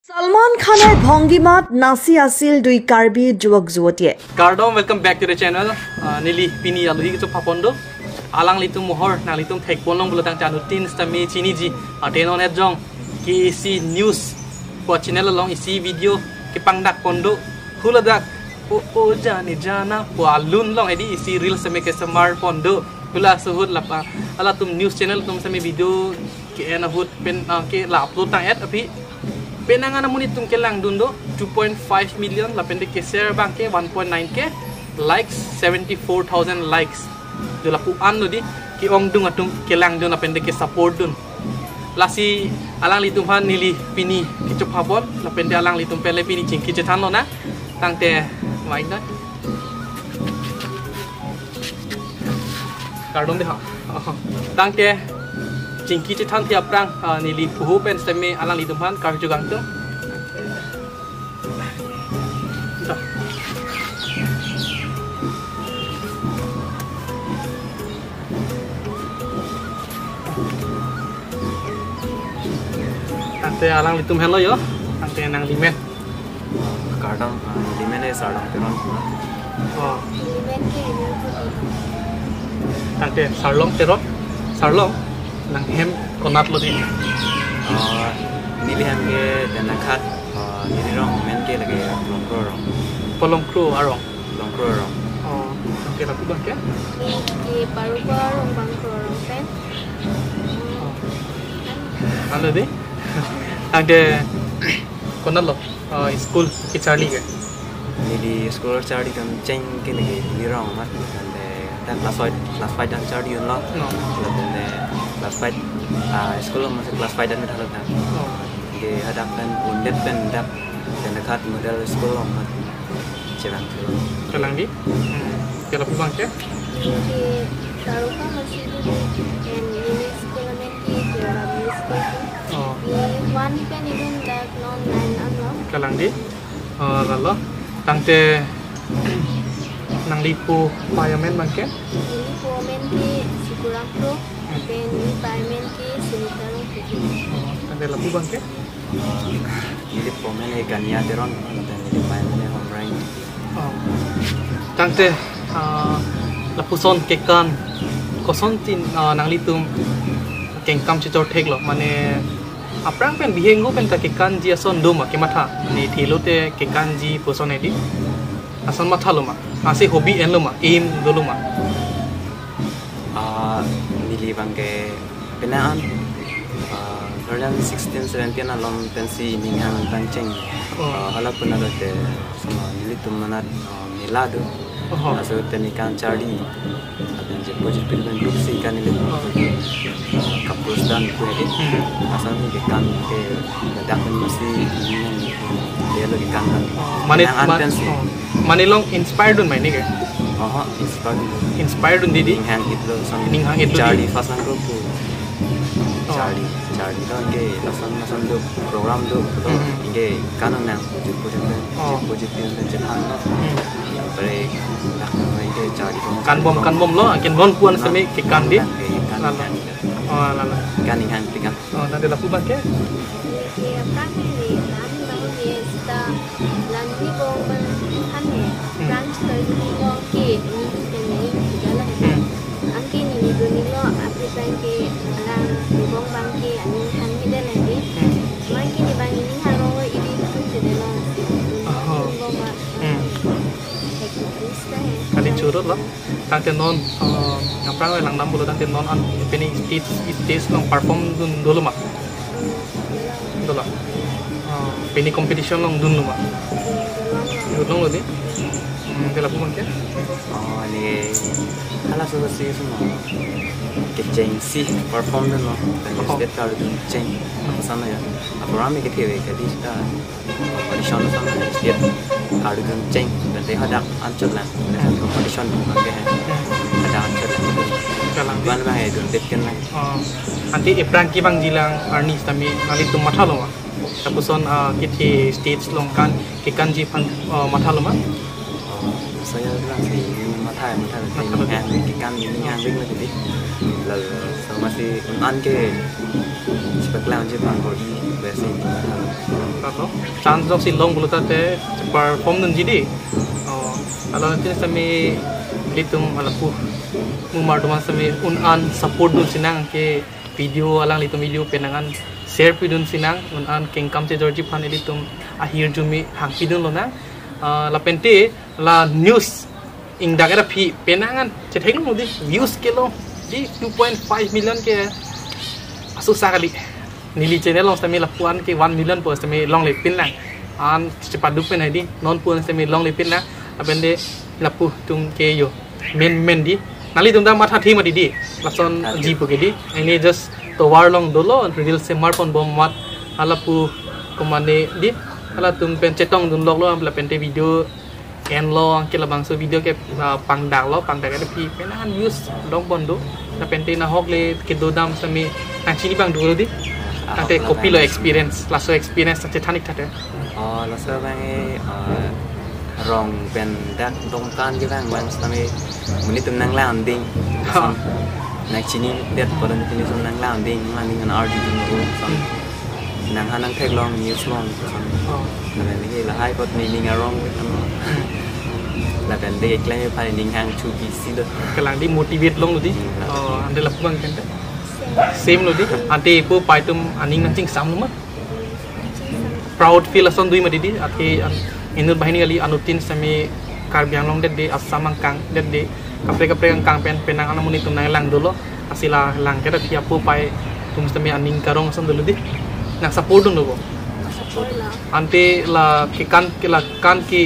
Salman Khaner Bhongimat nasi asil dui karbi juwak juwotie. Kardom, welcome back to the channel. Nili pini aluhi itu papondo. Alang litum mohor, na litum thek bolong bulutang chanu tin stami chini ji. Atenon edjong ki isi news po channel long isi video ki pangdak pondo huladak o jani jana po alun long edi isi reel same ke samar pondo hula suhud lapa ala tum news channel tum same video ki ena hud pen ki la upload tang et api penangan namun itu kelang dundo 2.5 million la pendek ke share bank ke 1.9k likes 74,000 likes do la pu anu di ki ong dung atum kelang dun la pendek ke support dun lasi alang litum han nili pini ki chop habon la pendek alang litum pele pini jing ki jetan lo na tangte mai na kardom de ha tangte jingki jetan tiap rang nili puhu pen steme alang litum han kar jugang tu tangte alang litum hello yo tangte nang limen Kardang limen ay sarang teron oh tangte sarlong nang hem konat lo di nili ham ke danakat nili rong men ke lagi polong kru arong longkro rong oh tangte laku bang ke Di paru-paru orang bangkrut orang pen. ano di tangte konat lo school ki charlie ke nili school chari kan cheng ke lagi nili rong mat dan tak class fight dan chari yun lo no dan class fight school masih class fight dan medal dan oh ke hadap dan undet dan hadap danakat model school mat cerang kelang di ke laku bang ke Di taruhkan masih dulu dan ini sekolah nanti juara sekolah. oh Di one pen even dak non nine unlock. kelang di lalu tangte nang lipu payamen bang ke Ini pomen ki sigurang pro. Pen ini paymen ki sinitarong puji. tangte laku bang ke nili pomen ay kanya teron dan nili paen ay home rank oh tangte lapuson kekan koson tin nang litum kengkam chitor thek lo mane aprang pen bihengo pen ta kekan ji ason doma ke matha ni thilote kekan ji poson edi ason matha lo ma ase hobby en lo ma aim dolo ma nili bangke penaan 2016-17 along pensi ningan pancing halap pun ada te sama nili tumanat milado oh aso tenikan cari ada je project pilih grup si kan nili kapus dan ku edit asal ni kan ke dapat masih dia lagi kan mane pensi mane long inspired un mai ni ke inspired un didi ningan itu sama Ninghang itu cari di- pasang grup cari tu ke lasan tu program tu ke kanan yang project pilih Jepang Pare ke cari kan bom lo akin ron puan seme kekan di lala oh lala kan ningan pikan oh tangte laku bang ke Di aprang ni nan nang di sta lanti bomban hane. Branch terjadi lo ki ini pen ni jalan. Angki ni duni lo api bangke alang bong bangke ani han mi de lagi. Maki ni bang ini haro ini tu jadi lo. Oh. Bomba ek krista hai. kali curut lo tangte non aprang lang nam bulu tangte non an peni stage long perform dun dulu ma dulu peni competition long dun lu ma dun lo di tangte laku bang ke ni hala so si semua ke cheng si perform dan no dan state card tu cheng sana ya program ke thewe ke di sta audition sama state card tu cheng dan dia ada ancol lah audition ke ada ancol kelang di ban ba hai dun det ken lah nanti aprang ki bang jilang arnis tami ngali tum matha lo ma tapuson kiti stage long kan kekan ji pan matha lo ma saya bilang sih mata ningan ke kan ningan ring lagi so masih an ke cepat lanjut body versi Kalau chance dong si long bulu tate perform dun jadi. Kalau nanti kami litum alapu mumar doang kami unan support dun sinang ke video alang litum video penangan share pidun sinang unan kengkam ce Georgie pan litum akhir jumi hang pidun lo na la pente la news ing dagera pi penangan cetek lo di views ke lo di 2.5 million ke susah kali nili channel long kami lapuan ke 1 million post kami long lepin lang an cepat dupen di non pun kami long lepin lang apende lapu tum ke yo men di nali tum da matha thi ma di lason ji pu ke di ini just to war long dolo real smartphone bom mat alapu komande di ala tum pen cetong dun lok lo la pente video ken lo ke la bang so video ke pang dak ke pi penan views dong bondo la pente na hok le ke do dam sami nang chini bang dulu di ate copy lo experience la so experience ta thanik thate la so bang rong ben dak dong kan ke bang sami muni tum nang landing nang chini det podan chini tum nang landing an RD dulu nang hanang thek long news long nên cái là hai con mình rong là bên đây cái này phải mình hàng chu kỳ xí được cái làng đi motivate long rồi đi anh đây là phương cái đấy same rồi đi anh thì cô phải tụm anh ninh chinh sam luôn mất proud feel là son đuôi mà đi anh thì anh inut bahini kali anutin sami karbiang long det de asam kang det de kapre kang pen penang ana muni tum nang lang dulu asila lang kita tiap po pai tum sami aning karong son dulu di nak support dun dulu ante la kikan ki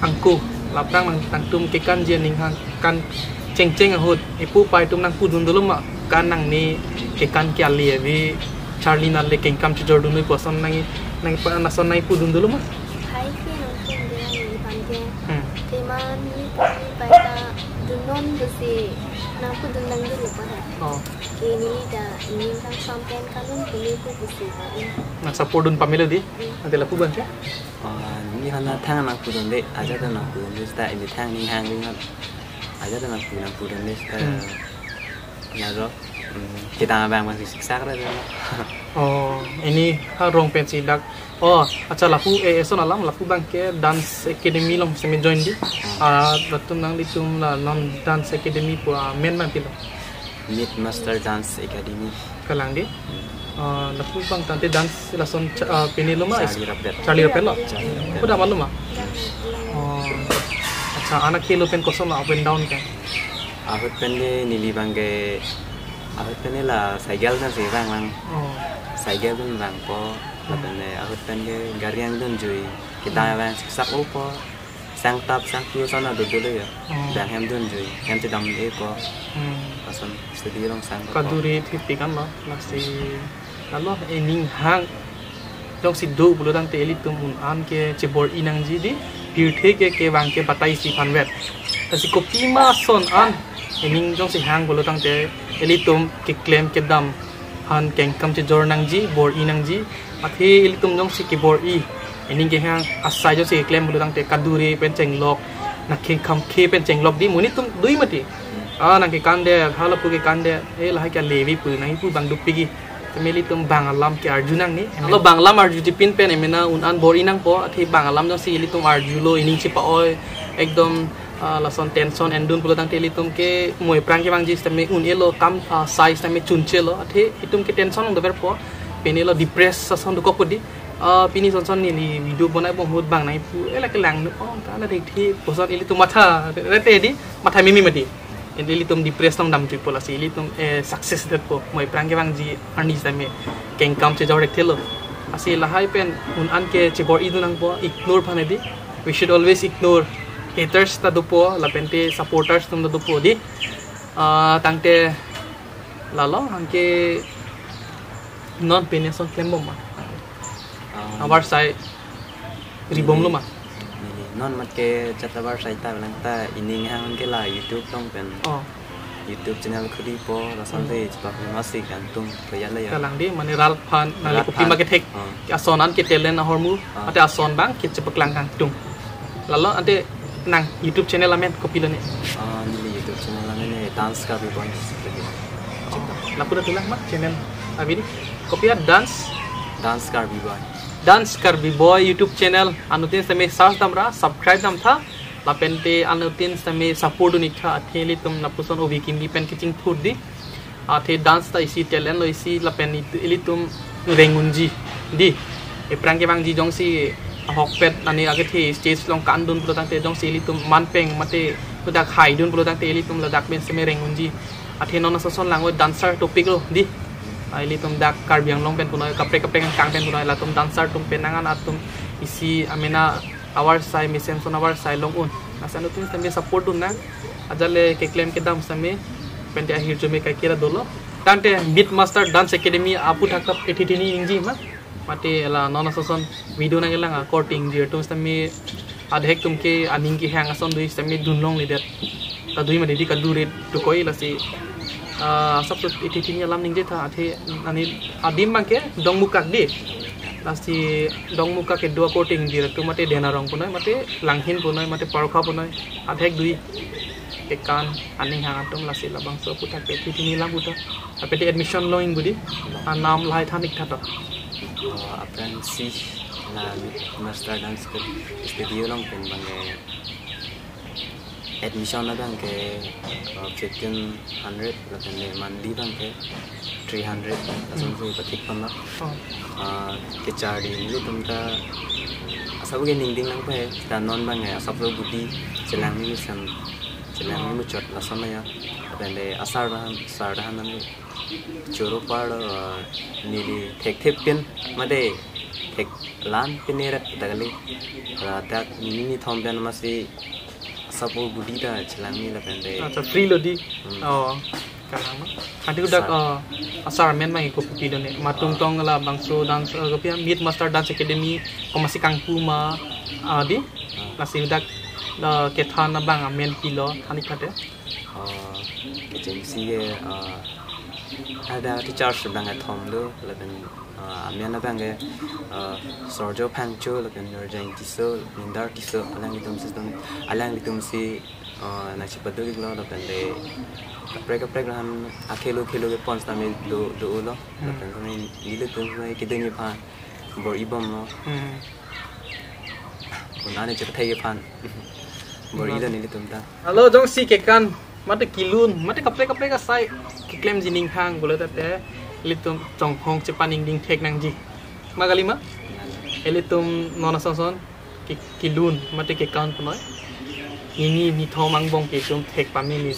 angku la prang nang tum kikan je ning han kan ceng hut ipu pai tum nang pudun dulu ma kan nang ni kikan ki ali vi Charlie na le kengkam chujor dun po son nang pa na son nang pudun dulu ma hai ki nang tum de ni panje teman ni pai ta dunon besi nang pudun nang dulu pa ke ni da ni kang sampen kanun pili ku besi nak support dun pamela di nanti lapu ban ya ni hana thang nak pudun de aja ta nak pudun de sta ini thang ni hang ni aja ta nak pudun de sta na ro kita bang masih siksa ra ini harong pensi dak acha lapu son alam lapu bang ke dance academy long semi join di ratum nang litum la non dance academy pu men man pilo Mid Master Dance Academy kalang di lapu bang tante dance lason penilo ma Charlie Rapet lo udah malu ma acha anak kilo pen kosong up and down kan ahut pen de nili bang ke ahut pen la cycle na se bang cycle dun bang po lapen de ahut pen de gariang dun jui kita bang sak opo sang tap sang piu sana dulu ya bang hem dun jui hem ti dam e ko asan studio long sang kaduri tipi kan lo nasi lalu ening hang dong si do bulu tang te elitum un an ke cebor inang ji di pirthe ke bang ke batai si panwet tasi kopi ma son an ening dong si hang bulu tang te elitum ke claim ke dam han kengkam cebor nang ji bor inang ji athi elitum dong si ke bor i ening ke hang asai jo si claim bulu tang te kaduri penceng lok nak kengkam ke penceng lok di muni tum dui mati nang ke kande hala pu ke kande lahai ke levi pu nang pu bang dupigi temeli tum bang alam ke arjunang ni lo bang alam arju dipin pen emena unan bor inang po athi bang alam jo si litum arjulo ining chi pa oi ekdom lason tension endun pu tang teli tum ke moi prang ke bang ji teme un elo kam size teme chunche lo athi itum ke tension ong dober po penelo depress sa son ko podi pini son ni video bonai bom hut bang nai pu ela ke lang ta na thi poson ili tum matha rete di matha mimi mati ini litum depress nong dam triple asi litum success dat po moi prang ke bang ji arni same kengkam che jawrek thelo asi lahai pen un an ke chebor idunang po ignore phane di we should always ignore haters ta dupo la pente supporters tum da dupo di tangte lalo angke non peneson klembom ma abar sai ribom lo ma non mat ke chatabar sai ta lang ta ining hang ke la YouTube tong pen YouTube channel khudi po la sonde chpa masik kan tung kaya la ya kalang di maneral phan nali kopi market ke asonan ke talent hormu ate ason bang ke chepaklang kang tung lalo ante nang YouTube channel amen kopi lo ne ni YouTube channel amen dance ka bi points Lapu dah tulang mak channel abini. Kopiah dance Karbi boy. Dance Karbi Boy YouTube channel anutin same search tamra subscribe tam tha lapente anutin same support ni tha atheli tum napuson obi kim di pen kitching food di athe dance ta isi talent lo isi lapen ili tum rengunji di e prang ke bang ji jong si hokpet ani age the stage long kan dun pro tang te jong si ili tum manpeng mate pudak hai dun pro tang te ili tum ladak ben same rengunji athe non soson langoi dancer topic lo di ili tum dak Karbi Anglong pen punoi kapre kang pen punoi la tum dancer tum penangan atum isi amena awar sai misem son awar sai long un asanu tum same support dun na ajale ke claim ke dam same pente ahir jome kai kira dolo tante Beat Master Dance Academy apu thakap etitini ingji ma mate la nona soson video na gelang courting ji tum same adhek tum ke aning ki hang ason dui same dunlong lidet ta dui ma dedi ka dure to koi la si sab to etitini alam ning je tha athe ani adim bangke dong mukak di nasi dong muka ke dua coating ji tu mate dena rong punai mate langhin punai mate parkha punai adhek dui kekan aning hang atum lasi labang so puta pe etitini lam puta apete admission loing budi nam lai thanik thata Apran si na master dance ke studio long pen bange admission na bang ke 1500 lapen mandi bang ke 300 asam se patik pamna ke chardi ni tumta asabu ke ningding lang pe dan non bang ke asabu budi selang ni sam selang ni mucot la samaya lapen asar dahan nami choro pad nili thek pin made thek lan pinera dagali rata ni thom ben masi sapo budida chelangi la pende acha free lo di kanang ati udak asar men mai ko puti done matung tong la bangso dance ko pia Beat Master Dance Academy ko masih kangpu ma di nasi udak ke thana bang men pilo thani khate ke jengsi ye ada teacher sedang thom lo la ben amian na bang sorjo pangcho la ben nerjang tiso nindar tiso alang litum si na si padul lo la ben de prek han akhelo ke pons ta me do lo la ben ni lile tum mai ke dengi phan bor ibom lo unane che thai phan bor ida ni litum ta halo jong si ke kan mate kilun mate kapre ka sai ki claim jining hang bole tate litum chong hong che paning ding thek nang ji magalima elitum nona son ki kilun mate ke kan punoi ni thomang bong ke tum thek pami ni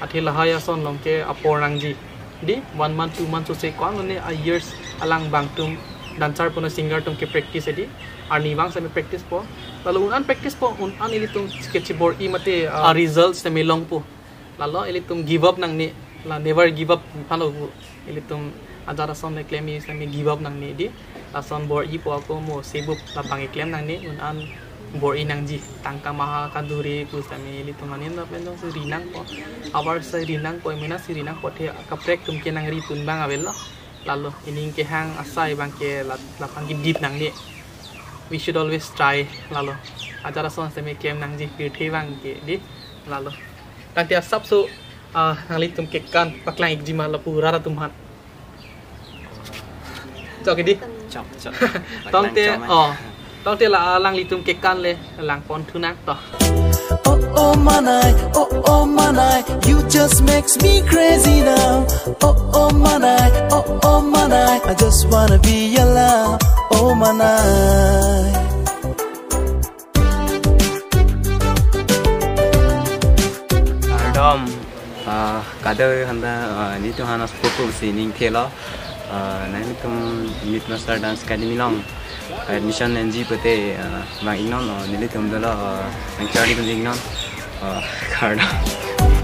athi lahaya son long ke apor nang ji di 1 month 2 month so se kon ne a years alang bang tum dancer puno singer tum ke practice edi arni bang sa me practice po lalu unan practice po unan ilitum sketchboard i mate results na melong po lalo ilitum give up nang ni la never give up phalo ilitum ajara son le claim is me give up nang ni di ason board i po ako mo sebup la pang claim nang ni unan board i nang ji tangka maha kaduri pu sa me ilitum anin na pendo si rinang po awar sa rinang po mena si rinang po the ka prek tum ke nang ri tun bang avelo lalu ining ke hang asai bang ke la pang deep nang ni we should always try lalu ajara son se me kem nang ji pir the bang ke di lalu nanti asap so ngali tum ke kan paklang ik jima la pura ra tum han chok di chok tong te la lang li tum ke kan le lang pon thunak to oh manai you just makes me crazy now oh manai I just wanna be your love oh manai Dom kada handa ni tu hana spoku singing thelo na ni tum Beat Master Dance Academy long admission NG pate ma inon ni tum dala ang chari kun ignon card